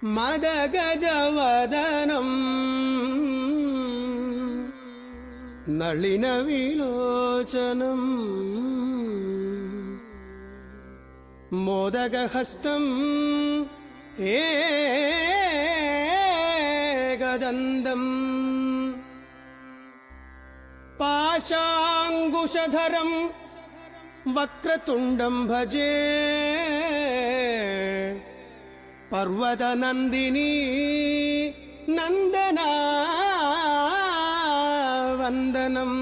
മദഗജവദനം നളിനവിലോചനം മോദകഹസ്തം ഏകദന്തം പാശാങ്കുശധരം വക്രതുണ്ടം ഭജേ പർവതനന്ദിനി നന്ദന വന്ദനം.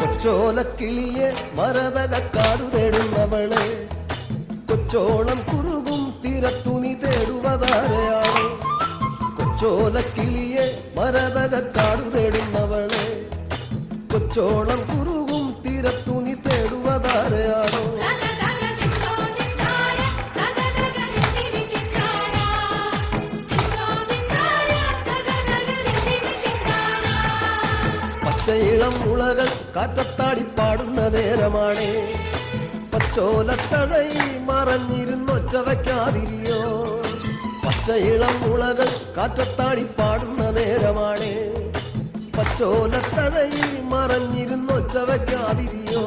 കൊച്ചോലക്കിളിയെ മരതകക്കാടു തേടുന്നവളെ കൊച്ചോളം കുറുകും തീരത്തുനി തേടുവതാരയാണ്. കൊച്ചോലക്കിളിയെ മരതകക്കാടു തേടുന്നവളെ കൊച്ചോളം കുറുകും തീരത്തുനി തേടുവതാരയാണോ. പച്ചയിളം മുളകൾ കാറ്റത്താടി പാടുന്ന നേരമാണ്. പച്ചോലത്തടയിൽ മറഞ്ഞിരുന്നൊച്ച വയ്ക്കാതിരിയോ. പച്ചയിളം മുളകൾ കാറ്റത്താടി പാടുന്ന നേരമാണ്. പച്ചോലത്തടയിൽ മറഞ്ഞിരുന്നൊച്ച വയ്ക്കാതിരിയോ.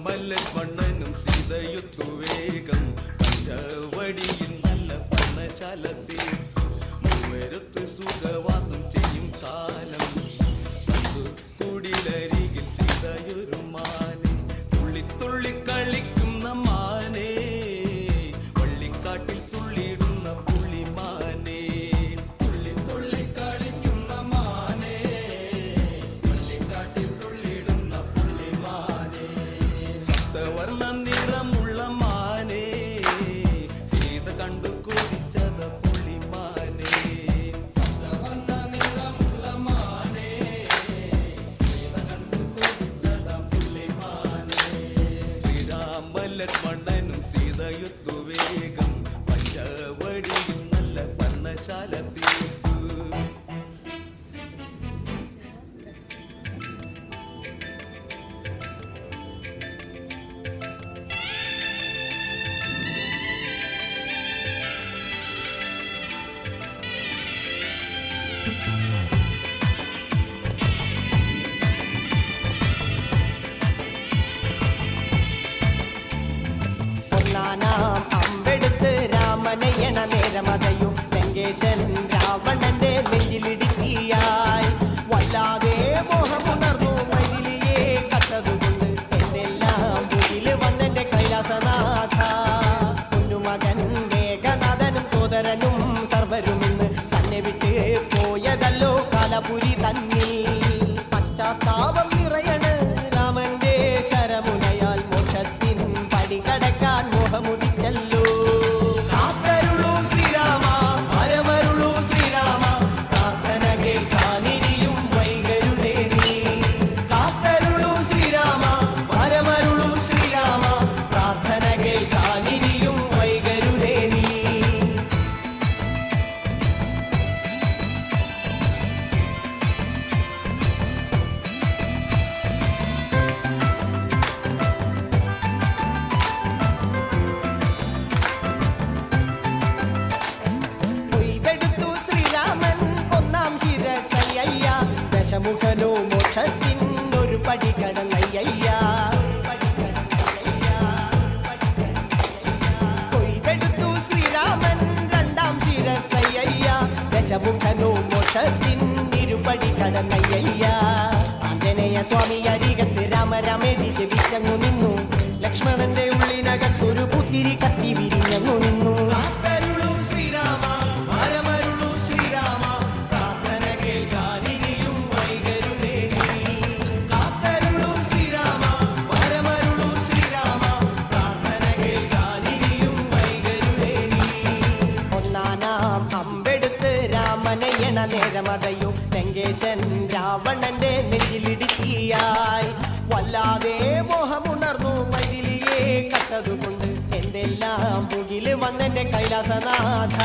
മല്ലപ്പണ്ണനും സീതയുത്തു വേഗം കണ്ടവടിയിൽ നല്ല പണശാലത്തിൽ മൂവരും സ്വാമി അരികത്ത് രാമരാമേതി ജപിച്ചങ്ങു നിന്നു. ലക്ഷ്മണന്റെ ഉള്ളിനകത്തൊരു പുത്തിരി കത്തി വിരിഞ്ഞങ്ങു നിന്നു. കാത്തരുളൂ ശ്രീരാമ, വരമരുളൂ ശ്രീരാമ, പ്രാർത്ഥന കേൾക്കാനിരിയും വൈകരുതേ നീ. കാത്തരുളൂ ശ്രീരാമ, വരമരുളൂ ശ്രീരാമ, പ്രാർത്ഥന കേൾക്കാനിരിയും വൈകരുതേ നീ. ഒന്നാനാം അമ്പെടുത്ത് രാമനയണ നേരമതയും ലങ്കേശൻ രാവണന്റെ നെഞ്ചിലിടുക്കിയായി. വല്ലാതെ മോഹമുണർന്നു മൈഥിലിയെ കണ്ടതുകൊണ്ട് എന്തെല്ലാം പുകില് വന്നെന്റെ കൈലാസനാഥ.